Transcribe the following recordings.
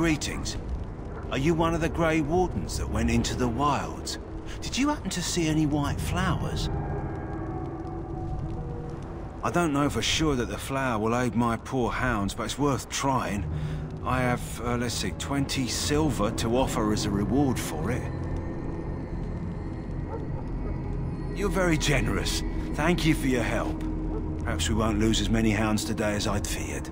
Greetings. Are you one of the Grey Wardens that went into the wilds? Did you happen to see any white flowers? I don't know for sure that the flower will aid my poor hounds, but it's worth trying. I have, let's see, 20 silver to offer as a reward for it. You're very generous. Thank you for your help. Perhaps we won't lose as many hounds today as I'd feared.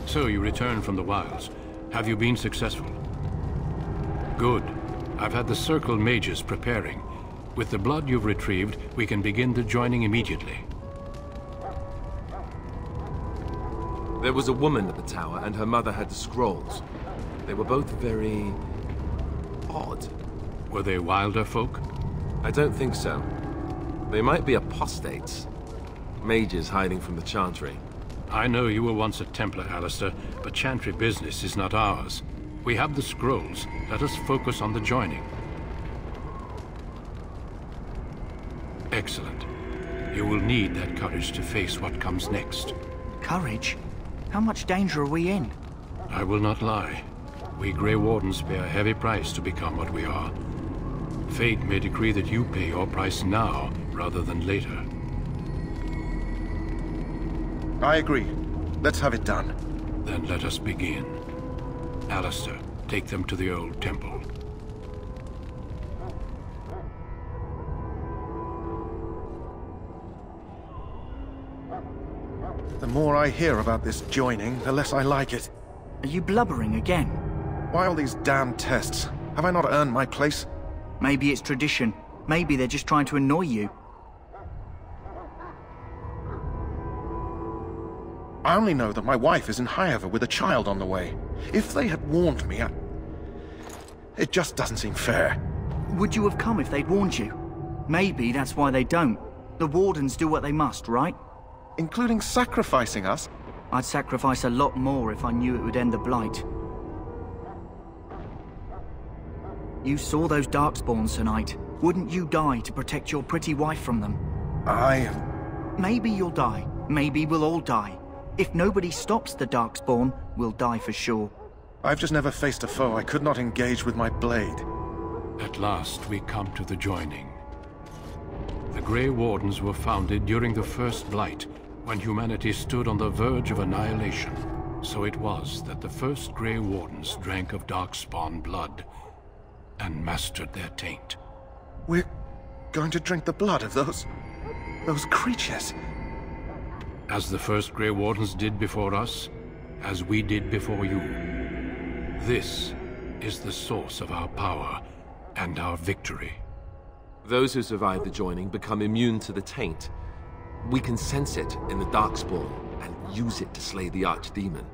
So you returned from the wilds. Have you been successful? Good. I've had the Circle mages preparing. With the blood you've retrieved, we can begin the joining immediately. There was a woman at the tower, and her mother had the scrolls. They were both very... odd. Were they wilder folk? I don't think so. They might be apostates. Mages hiding from the Chantry. I know you were once a Templar, Alistair, but Chantry business is not ours. We have the scrolls. Let us focus on the joining. Excellent. You will need that courage to face what comes next. Courage? How much danger are we in? I will not lie. We Grey Wardens pay a heavy price to become what we are. Fate may decree that you pay your price now, rather than later. I agree. Let's have it done. Then let us begin. Alistair, take them to the old temple. The more I hear about this joining, the less I like it. Are you blubbering again? Why all these damn tests? Have I not earned my place? Maybe it's tradition. Maybe they're just trying to annoy you. I only know that my wife is in Highever with a child on the way. If they had warned me, it just doesn't seem fair. Would you have come if they'd warned you? Maybe that's why they don't. The Wardens do what they must, right? Including sacrificing us? I'd sacrifice a lot more if I knew it would end the Blight. You saw those Darkspawns tonight. Wouldn't you die to protect your pretty wife from them? Maybe you'll die. Maybe we'll all die. If nobody stops the Darkspawn, we'll die for sure. I've just never faced a foe I could not engage with my blade. At last, we come to the joining. The Grey Wardens were founded during the First Blight, when humanity stood on the verge of annihilation. So it was that the first Grey Wardens drank of Darkspawn blood and mastered their taint. We're going to drink the blood of those creatures. As the first Grey Wardens did before us, as we did before you. This is the source of our power and our victory. Those who survive the joining become immune to the taint. We can sense it in the Darkspawn and use it to slay the Archdemon.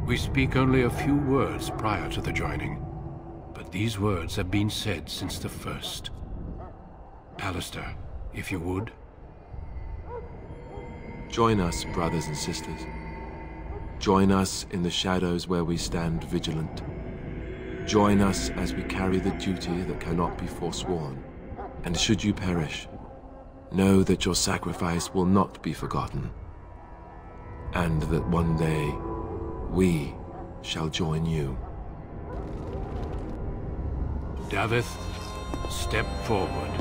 We speak only a few words prior to the joining, but these words have been said since the first. Alistair, if you would. Join us, brothers and sisters. Join us in the shadows where we stand vigilant. Join us as we carry the duty that cannot be forsworn. And should you perish, know that your sacrifice will not be forgotten. And that one day, we shall join you. Davith, step forward.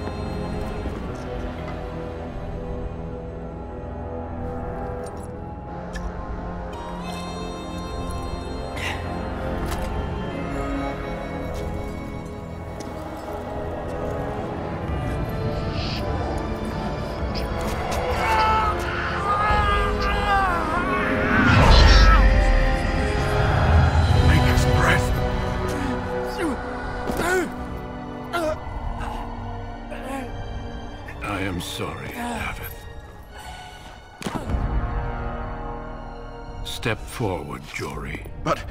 Step forward, Jory. But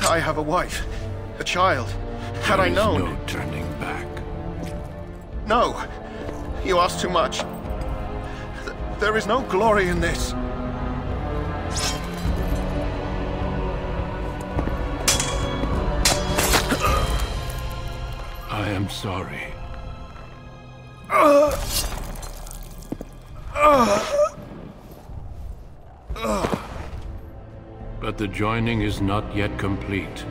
I have a wife, a child. Had I known... There is no turning back. No! You ask too much. There is no glory in this. I am sorry. But the joining is not yet complete.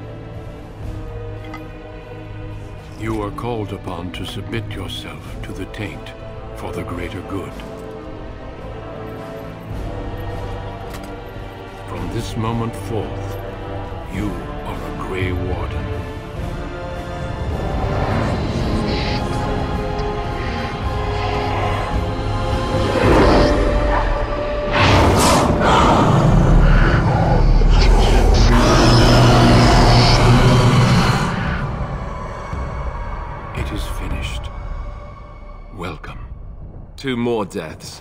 You are called upon to submit yourself to the taint for the greater good. From this moment forth, you are a Grey Warden. Two more deaths.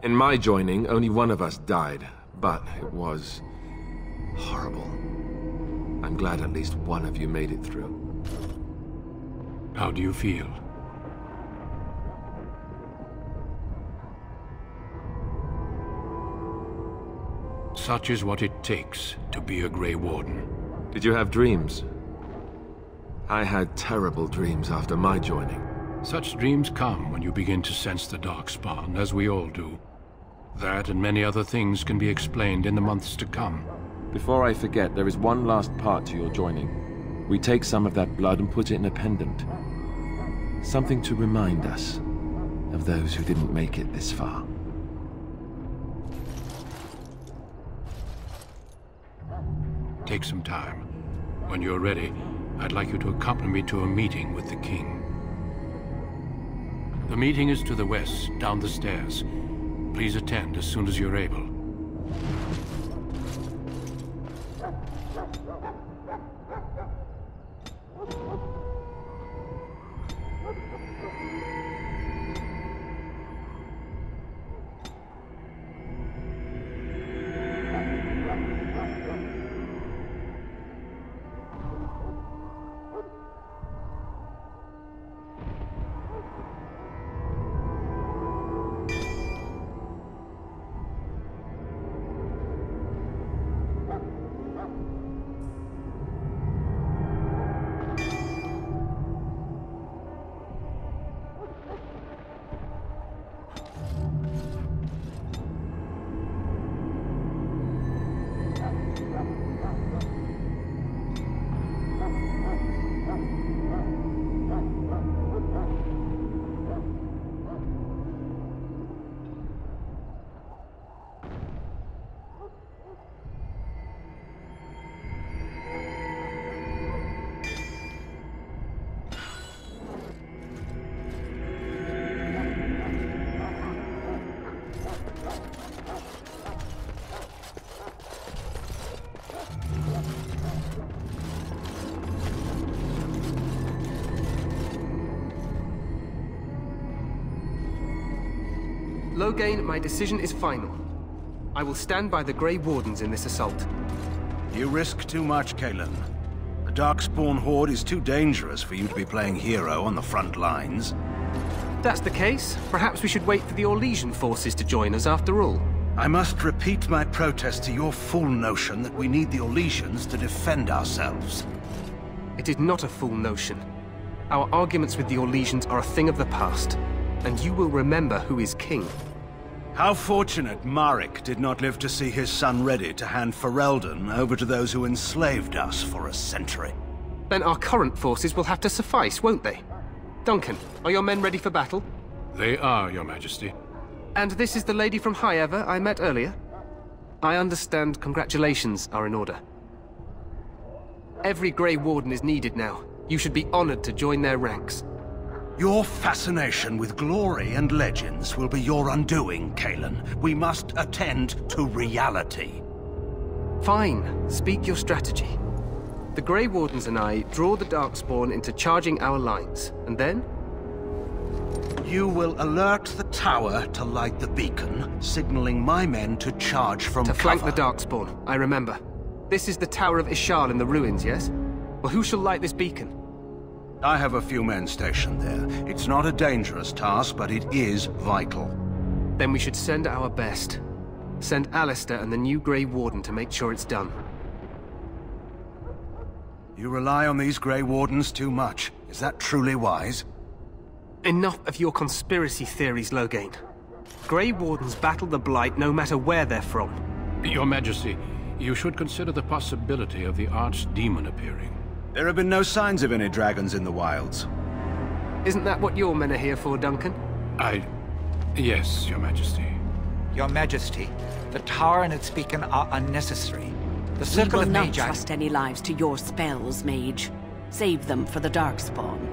In my joining, only one of us died, but it was horrible. I'm glad at least one of you made it through. How do you feel? Such is what it takes to be a Grey Warden. Did you have dreams? I had terrible dreams after my joining. Such dreams come when you begin to sense the Darkspawn, as we all do. That and many other things can be explained in the months to come. Before I forget, there is one last part to your joining. We take some of that blood and put it in a pendant. Something to remind us of those who didn't make it this far. Take some time. When you're ready, I'd like you to accompany me to a meeting with the king. The meeting is to the west, down the stairs. Please attend as soon as you're able. Loghain, my decision is final. I will stand by the Grey Wardens in this assault. You risk too much, Cailan. The Darkspawn horde is too dangerous for you to be playing hero on the front lines. If that's the case, perhaps we should wait for the Orlesian forces to join us after all. I must repeat my protest to your fool notion that we need the Orlesians to defend ourselves. It is not a fool notion. Our arguments with the Orlesians are a thing of the past, and you will remember who is king. How fortunate Marek did not live to see his son ready to hand Ferelden over to those who enslaved us for a century. Then our current forces will have to suffice, won't they? Duncan, are your men ready for battle? They are, Your Majesty. And this is the lady from Highever I met earlier? I understand congratulations are in order. Every Grey Warden is needed now. You should be honored to join their ranks. Your fascination with glory and legends will be your undoing, Cailan. We must attend to reality. Fine. Speak your strategy. The Grey Wardens and I draw the Darkspawn into charging our lines, and then? You will alert the tower to light the beacon, signaling my men to charge from To flank the cover. Darkspawn, I remember. This is the Tower of Ishal in the ruins, yes? Well, who shall light this beacon? I have a few men stationed there. It's not a dangerous task, but it is vital. Then we should send our best. Send Alistair and the new Grey Warden to make sure it's done. You rely on these Grey Wardens too much. Is that truly wise? Enough of your conspiracy theories, Loghain. Grey Wardens battle the Blight no matter where they're from. Your Majesty, you should consider the possibility of the Archdemon appearing. There have been no signs of any dragons in the wilds. Isn't that what your men are here for, Duncan? Yes, Your Majesty. Your Majesty, the tower and its beacon are unnecessary. The We circle will of not mage... trust any lives to your spells, mage. Save them for the Darkspawn.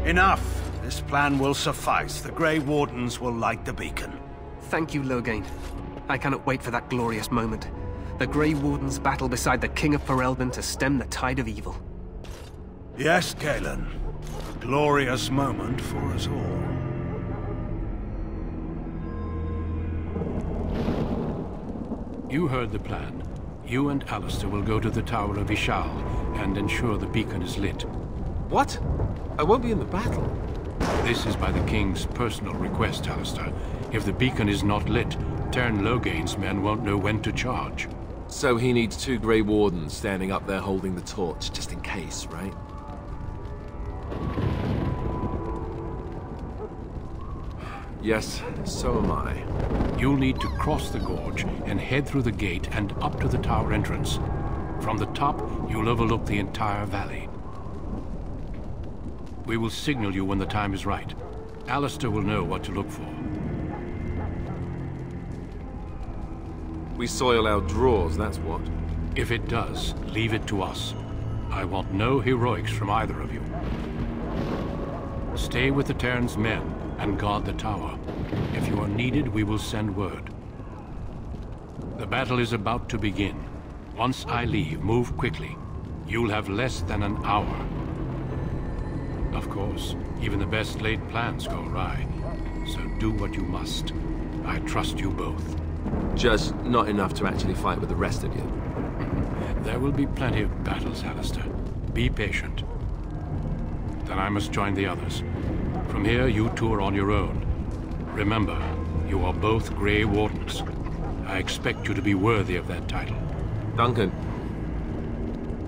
Enough! This plan will suffice. The Grey Wardens will light the beacon. Thank you, Loghain. I cannot wait for that glorious moment. The Grey Wardens battle beside the King of Ferelden to stem the tide of evil. Yes, Galen. A glorious moment for us all. You heard the plan. You and Alistair will go to the Tower of Ishal and ensure the beacon is lit. What? I won't be in the battle. This is by the King's personal request, Alistair. If the beacon is not lit, Tern Loghain's men won't know when to charge. So he needs 2 Grey Wardens standing up there holding the torch, just in case, right? Yes, so am I. You'll need to cross the gorge and head through the gate and up to the tower entrance. From the top, you'll overlook the entire valley. We will signal you when the time is right. Alistair will know what to look for. We soil our drawers, that's what. If it does, leave it to us. I want no heroics from either of you. Stay with the Terran's men and guard the tower. If you are needed, we will send word. The battle is about to begin. Once I leave, move quickly. You'll have less than an hour. Of course, even the best laid plans go awry. So do what you must. I trust you both. Just not enough to actually fight with the rest of you. There will be plenty of battles, Alistair. Be patient. Then I must join the others. From here, you two are on your own. Remember, you are both Grey Wardens. I expect you to be worthy of that title. Duncan,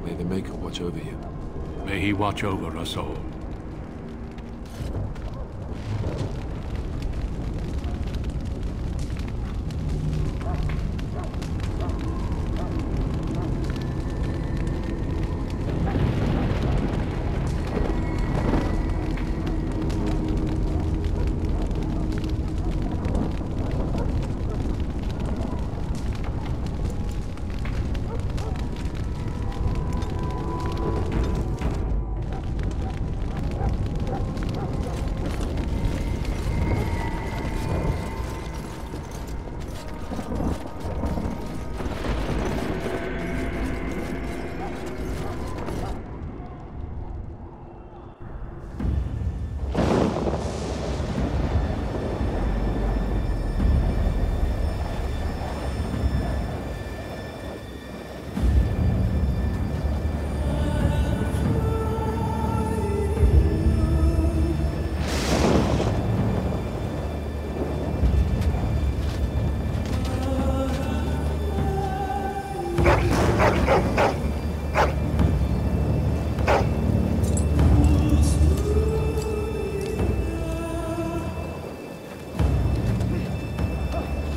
may the Maker watch over you. May he watch over us all.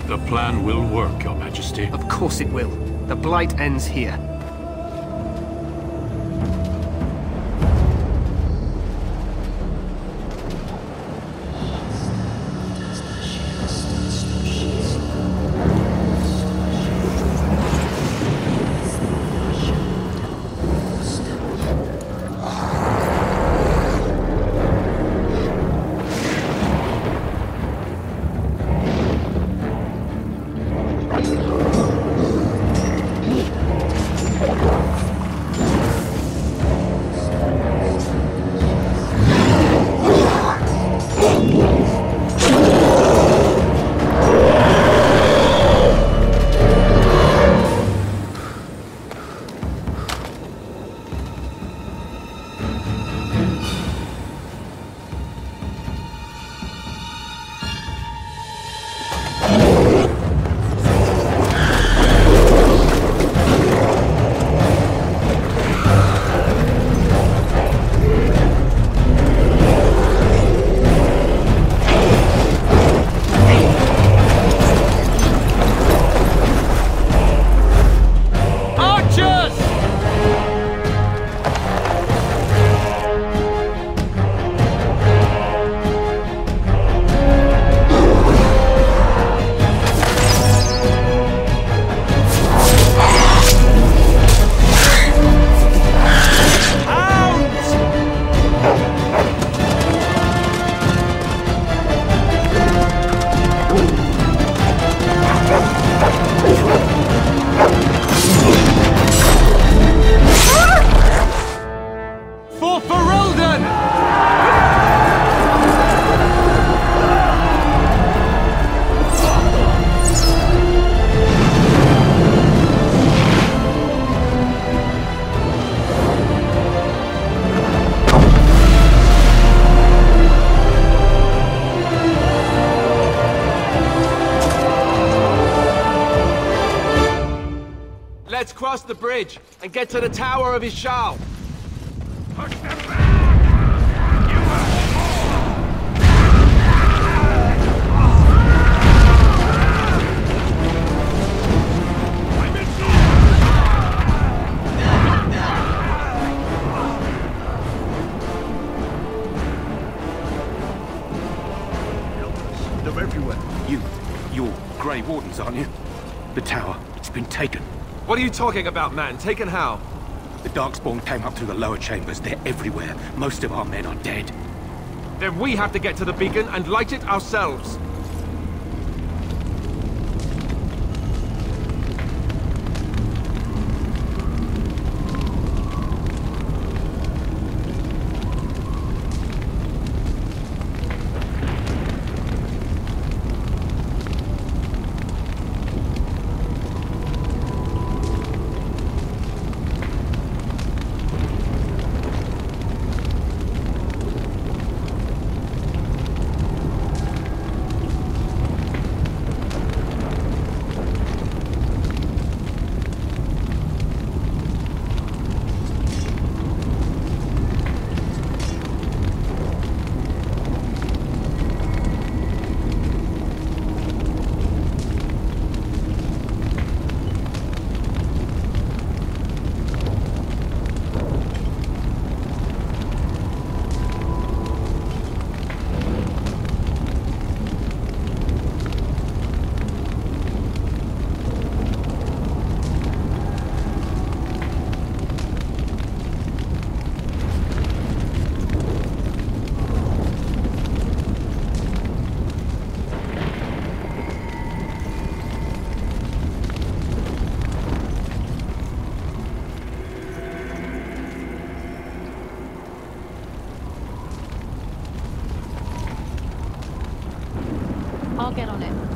The plan will work, Your Majesty. Of course it will. The Blight ends here. Let's cross the bridge and get to the Tower of Ishal. Push them back! You are They're everywhere. You're Grey Wardens, aren't you? The tower, it's been taken. What are you talking about, man? Taken how? The Darkspawn came up through the lower chambers. They're everywhere. Most of our men are dead. Then we have to get to the beacon and light it ourselves. I'll get on it.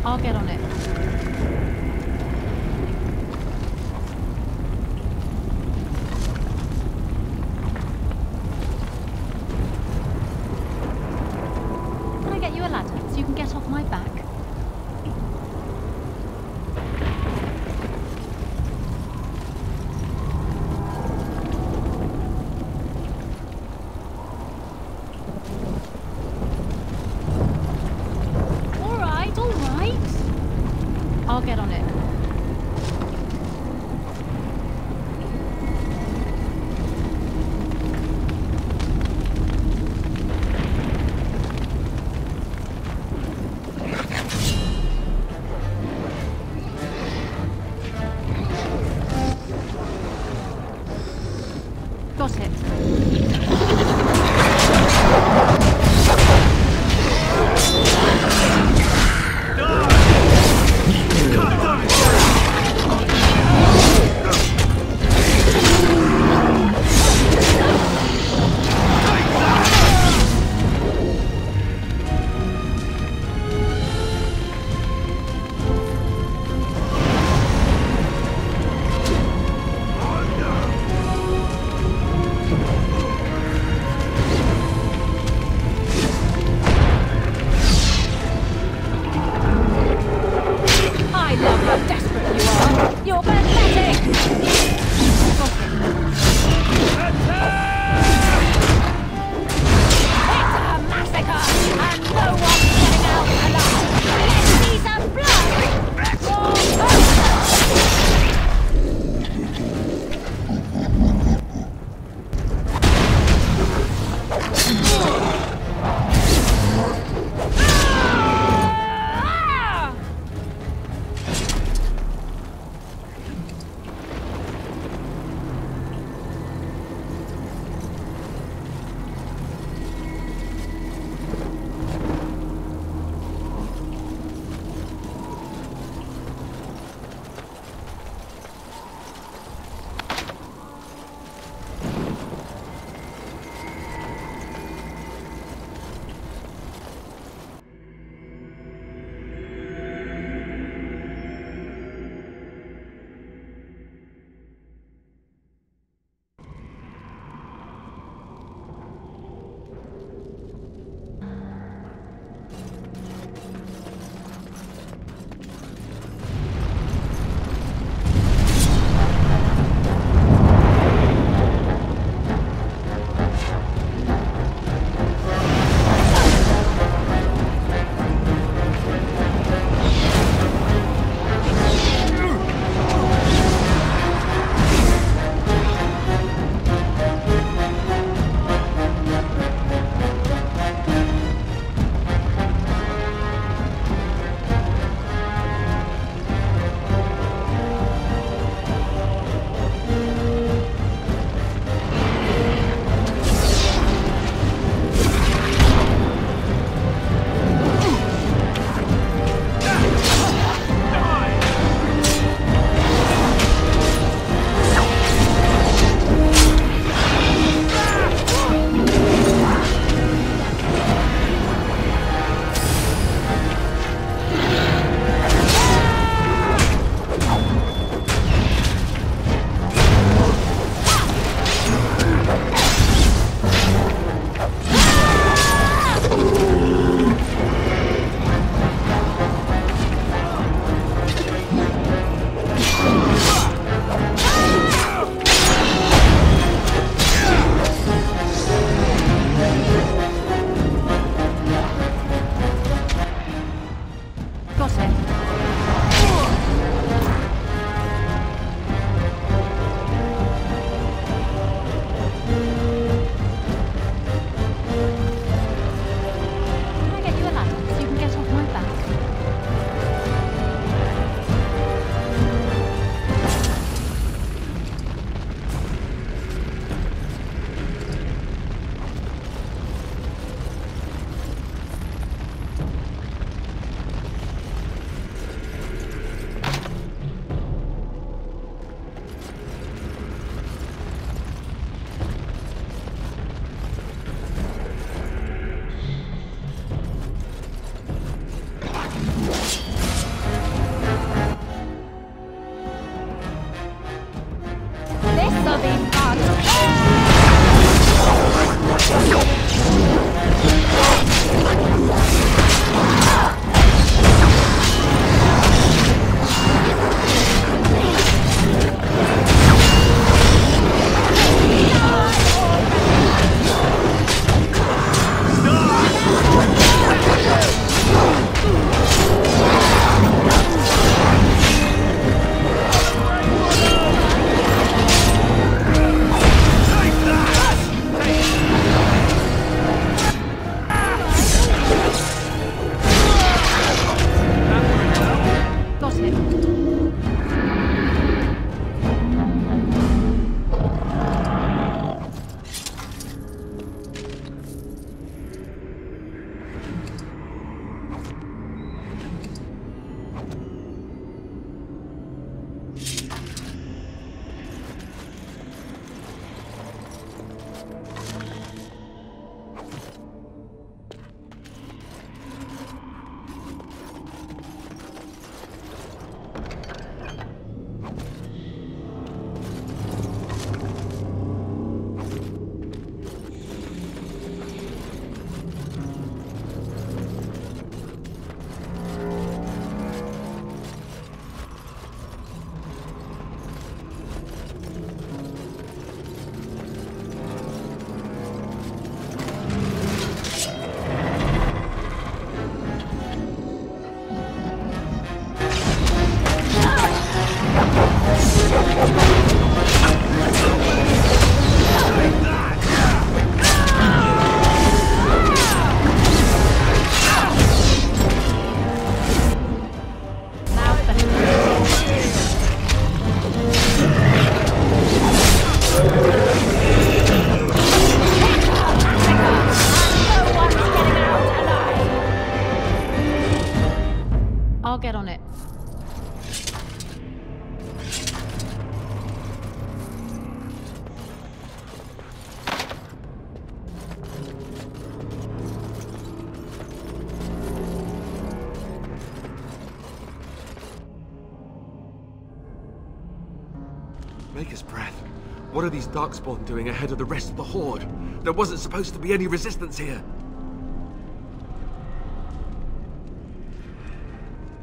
I'll get on it. Can I get you a ladder so you can get off my back? get on it. Maker's breath. What are these Darkspawn doing ahead of the rest of the Horde? There wasn't supposed to be any resistance here.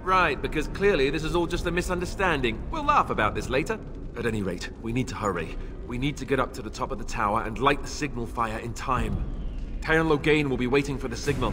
Right, because clearly this is all just a misunderstanding. We'll laugh about this later. At any rate, we need to hurry. We need to get up to the top of the tower and light the signal fire in time. Taron Logain will be waiting for the signal.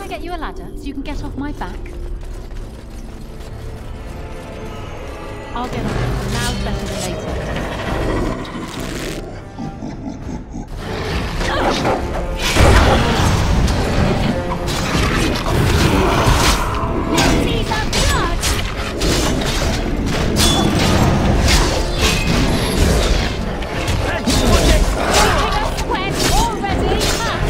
I get you a ladder so you can get off my back? I'll get on it. Now's better than later. See that blood? Making us sweat already, huh?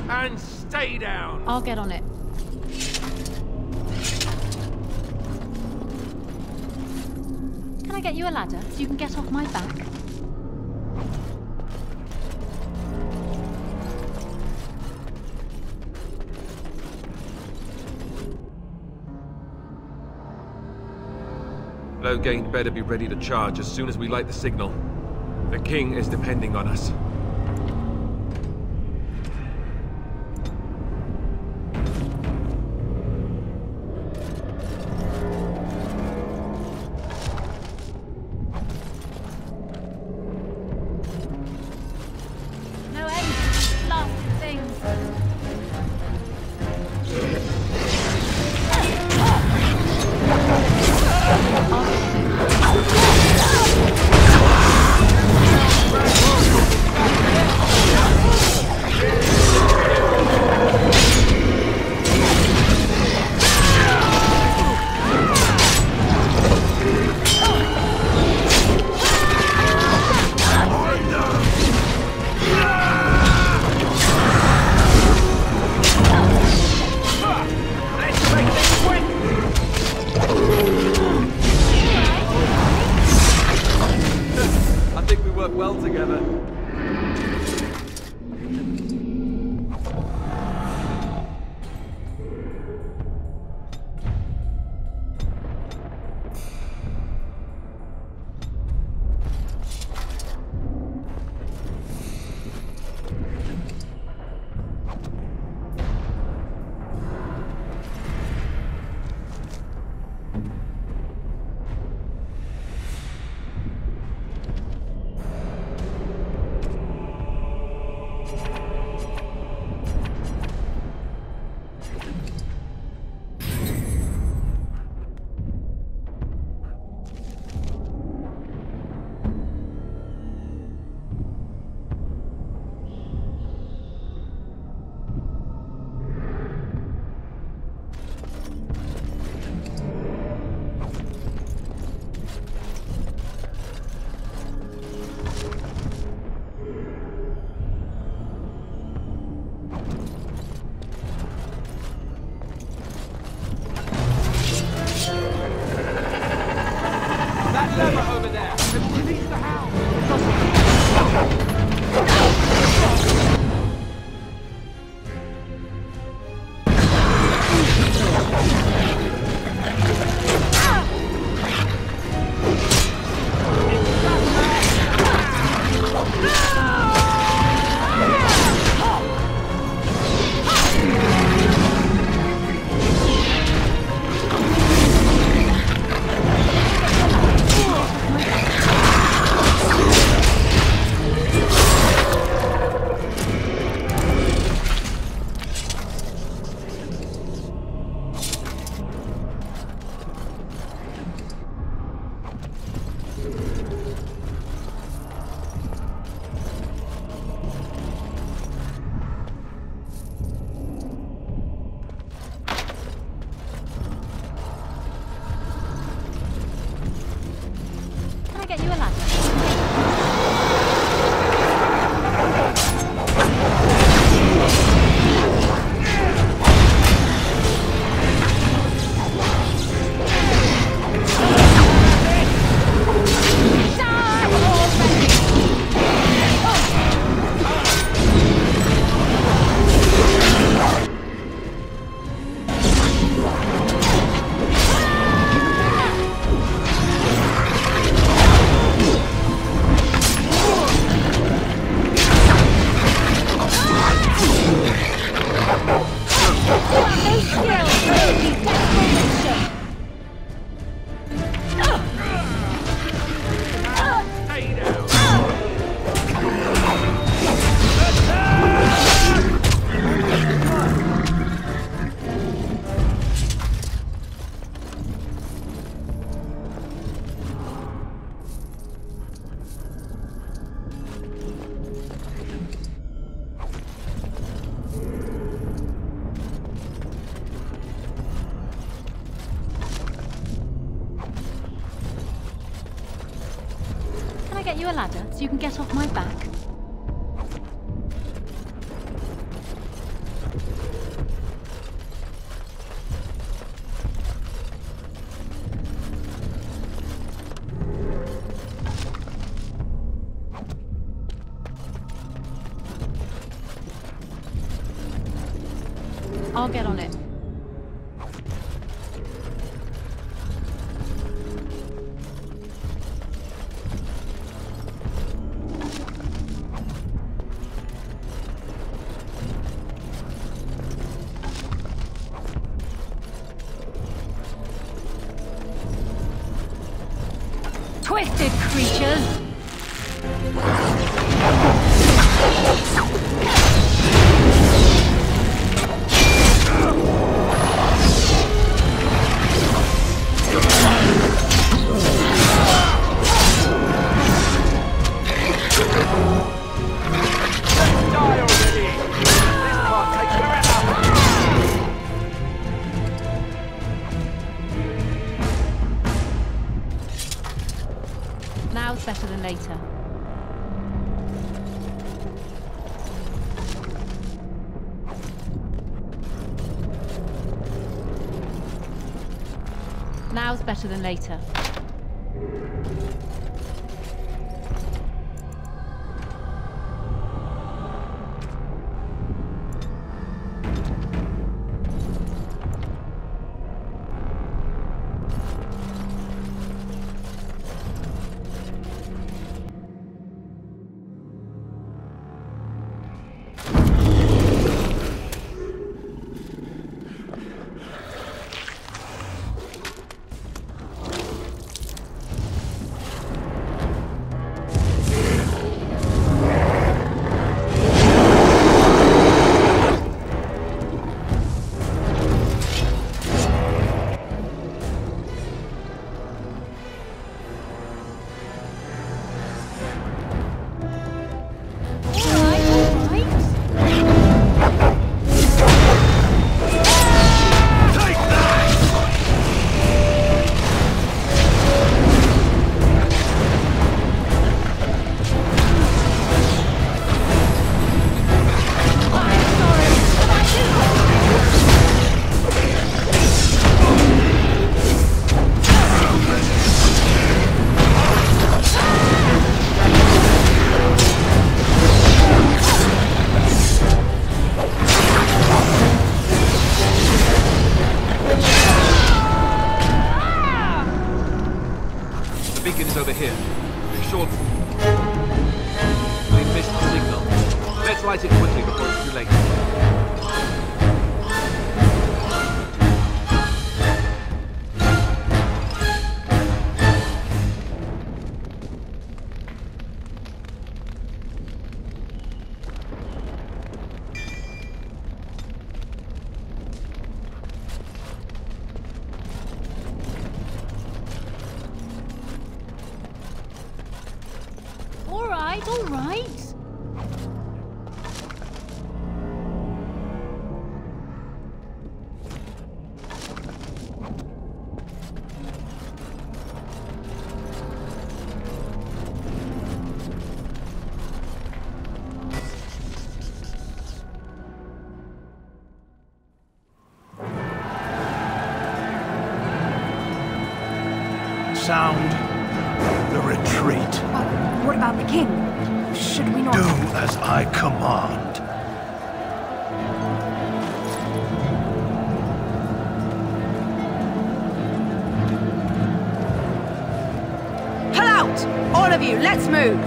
And stay down! I'll get on it. Can I get you a ladder so you can get off my back? Loghain better be ready to charge as soon as we light the signal. The king is depending on us. No aim. Last things. I'll you a ladder so you can get off my back? I'll get on it. Twisted creatures! Now's better than later. Now's better than later. Over here. Short. We missed the signal. Let's light it quickly before it's too late. All right. Sound the retreat. What about the king? Should we not... Do as I command. Pull out! All of you, let's move!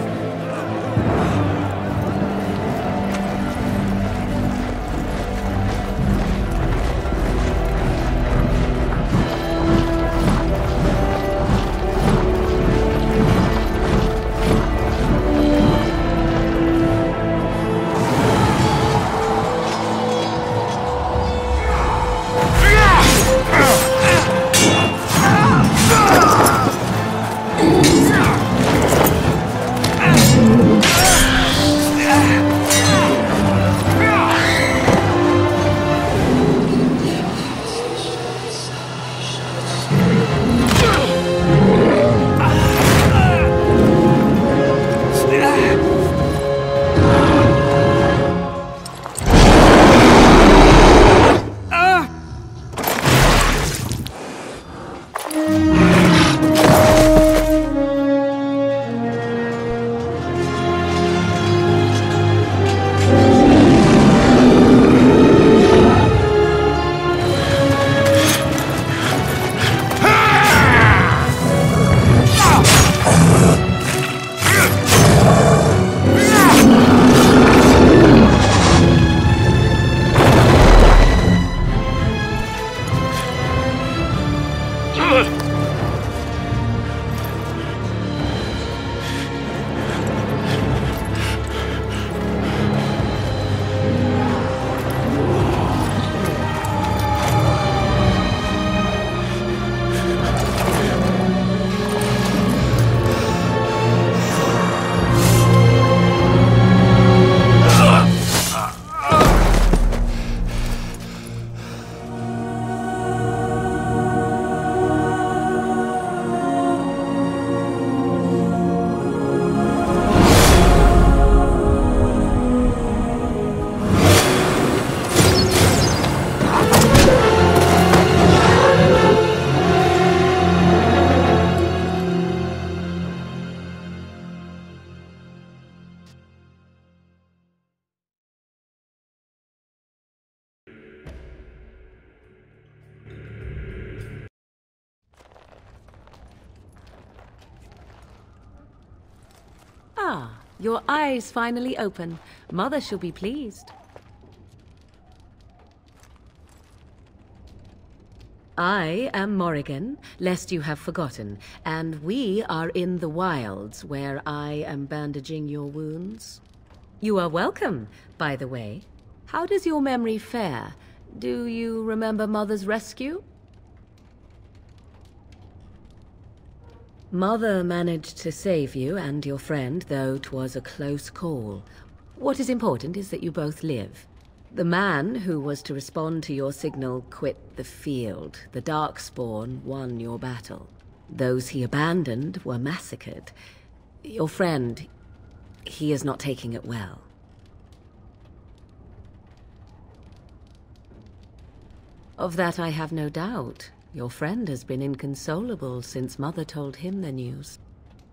Ah, your eyes finally open. Mother shall be pleased. I am Morrigan, lest you have forgotten, and we are in the wilds where I am bandaging your wounds. You are welcome, by the way. How does your memory fare? Do you remember Mother's rescue? Mother managed to save you and your friend, though 'twas a close call. What is important is that you both live. The man who was to respond to your signal quit the field. The Darkspawn won your battle. Those he abandoned were massacred. Your friend, he is not taking it well. Of that I have no doubt. Your friend has been inconsolable since Mother told him the news.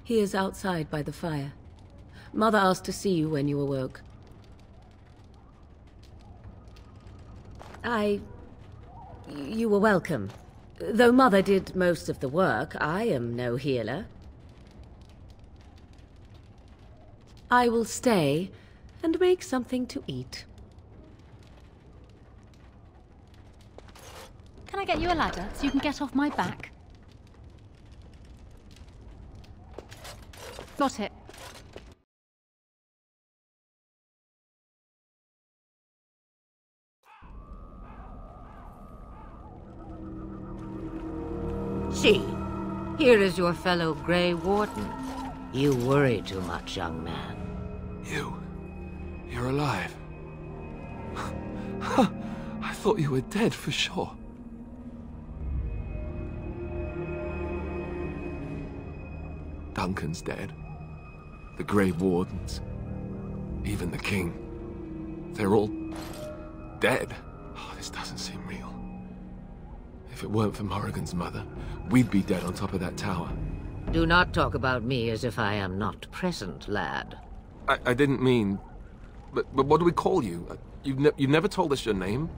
He is outside by the fire. Mother asked to see you when you awoke. You were welcome. Though Mother did most of the work, I am no healer. I will stay and make something to eat. Can I get you a ladder so you can get off my back? Got it. See, here is your fellow Grey Warden. You worry too much, young man. You're alive. I thought you were dead for sure. Duncan's dead. The Grey Wardens. Even the King. They're all dead. Oh, this doesn't seem real. If it weren't for Morrigan's mother, we'd be dead on top of that tower. Do not talk about me as if I am not present, lad. I didn't mean... But what do we call you? You've never told us your name?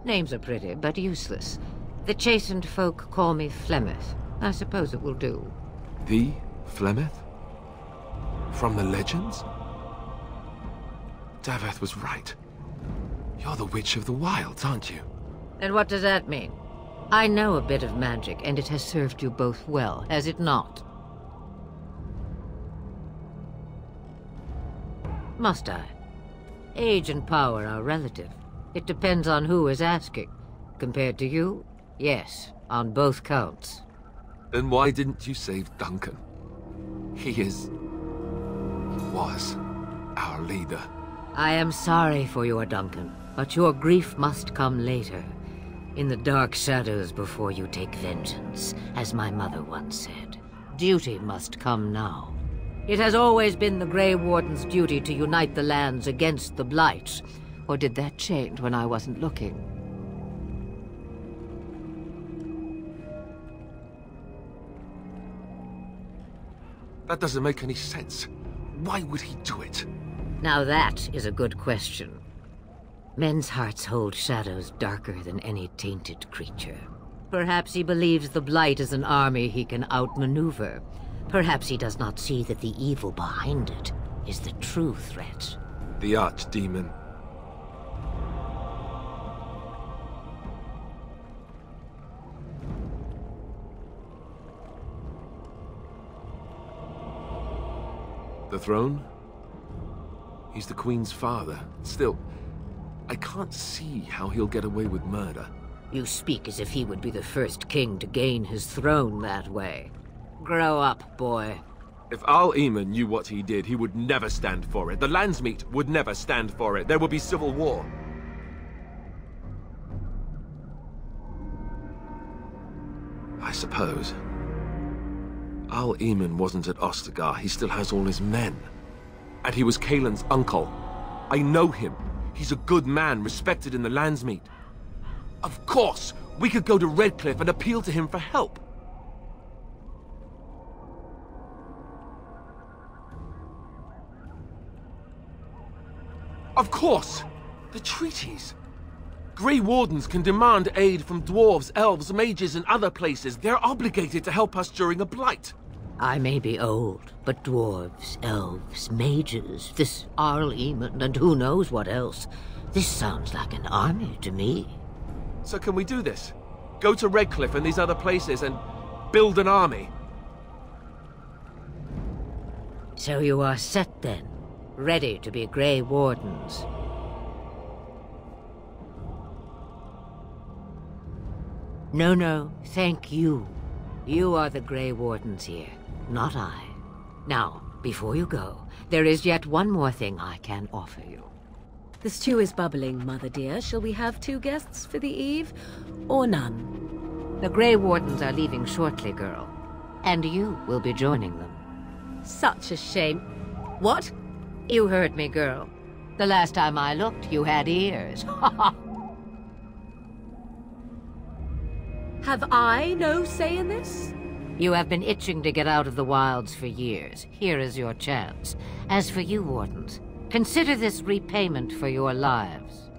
Names are pretty, but useless. The chastened folk call me Flemeth. I suppose it will do. The Flemeth? From the legends? Daveth was right. You're the Witch of the Wilds, aren't you? And what does that mean? I know a bit of magic, and it has served you both well, has it not? Must I? Age and power are relative. It depends on who is asking. Compared to you, yes, on both counts. Then why didn't you save Duncan? He was our leader. I am sorry for your Duncan, but your grief must come later. In the dark shadows before you take vengeance, as my mother once said. Duty must come now. It has always been the Grey Warden's duty to unite the lands against the Blight. Or did that change when I wasn't looking? That doesn't make any sense. Why would he do it? Now that is a good question. Men's hearts hold shadows darker than any tainted creature. Perhaps he believes the Blight is an army he can outmaneuver. Perhaps he does not see that the evil behind it is the true threat. The Archdemon. The throne? He's the Queen's father. Still, I can't see how he'll get away with murder. You speak as if he would be the first king to gain his throne that way. Grow up, boy. If Al-Eamon knew what he did, he would never stand for it. The Landsmeet would never stand for it. There would be civil war. I suppose. Al-Eamon wasn't at Ostagar. He still has all his men. And he was Kaelin's uncle. I know him. He's a good man, respected in the Landsmeet. Of course, we could go to Redcliffe and appeal to him for help. Of course! The treaties! Grey Wardens can demand aid from dwarves, elves, mages, and other places. They're obligated to help us during a blight. I may be old, but dwarves, elves, mages, this Archdemon, and who knows what else. This sounds like an army to me. So can we do this? Go to Redcliffe and these other places and build an army? So you are set then, ready to be Grey Wardens. No, thank you. You are the Grey Wardens here, not I. Now, before you go, there is yet one more thing I can offer you. The stew is bubbling, Mother dear. Shall we have 2 guests for the eve, or none? The Grey Wardens are leaving shortly, girl. And you will be joining them. Such a shame. What? You heard me, girl. The last time I looked, you had ears. Have I no say in this? You have been itching to get out of the wilds for years. Here is your chance. As for you, Wardens, consider this repayment for your lives.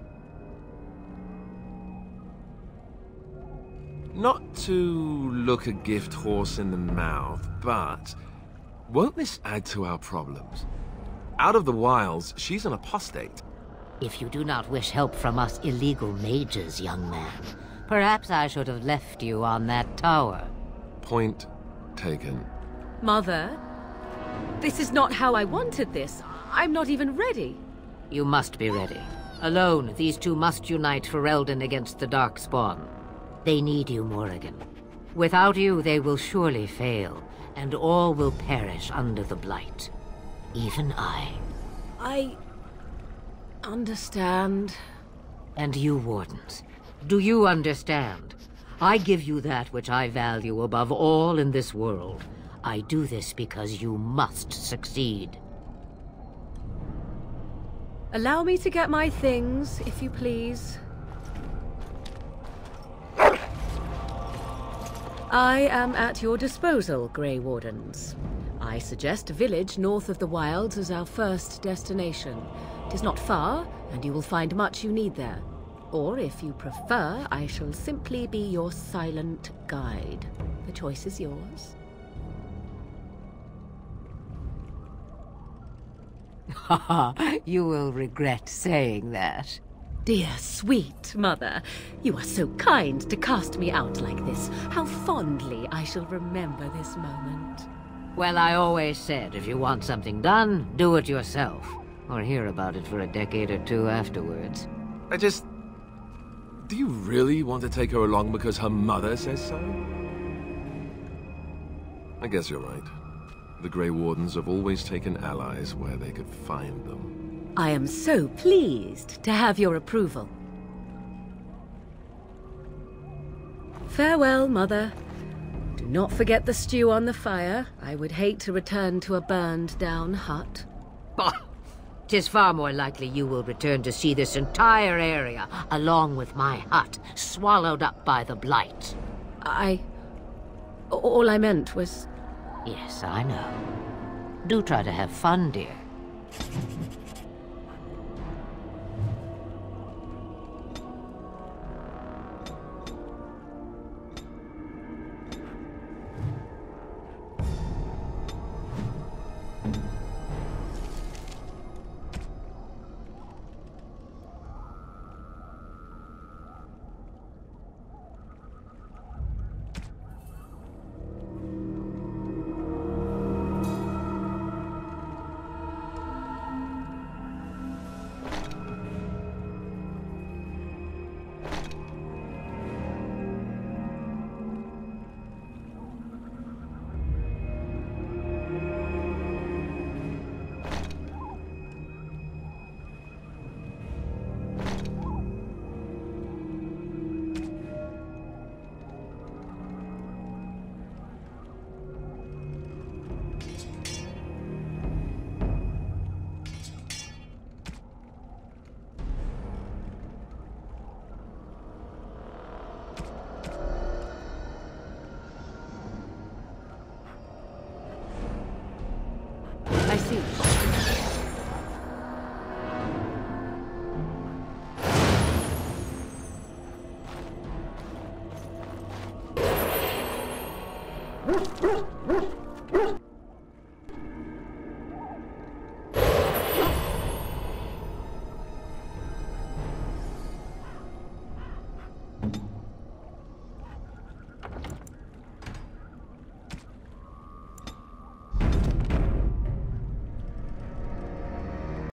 Not to look a gift horse in the mouth, but won't this add to our problems? Out of the wilds, she's an apostate. If you do not wish help from us illegal mages, young man, perhaps I should have left you on that tower. Point taken. Mother, this is not how I wanted this. I'm not even ready. You must be ready. Alone, these two must unite Ferelden against the Darkspawn. They need you, Morrigan. Without you, they will surely fail, and all will perish under the Blight. Even I. I understand. And you, Wardens, do you understand? I give you that which I value above all in this world. I do this because you must succeed. Allow me to get my things, if you please. I am at your disposal, Grey Wardens. I suggest a village north of the wilds as our first destination. It is not far, and you will find much you need there. Or, if you prefer, I shall simply be your silent guide. The choice is yours. Haha, you will regret saying that. Dear, sweet mother, you are so kind to cast me out like this. How fondly I shall remember this moment. Well, I always said, if you want something done, do it yourself. Or hear about it for a decade or 2 afterwards. Do you really want to take her along because her mother says so? I guess you're right. The Grey Wardens have always taken allies where they could find them. I am so pleased to have your approval. Farewell, Mother. Do not forget the stew on the fire. I would hate to return to a burned-down hut. Bah! 'Tis far more likely you will return to see this entire area, along with my hut, swallowed up by the Blight. All I meant was... Yes, I know. Do try to have fun, dear. I see.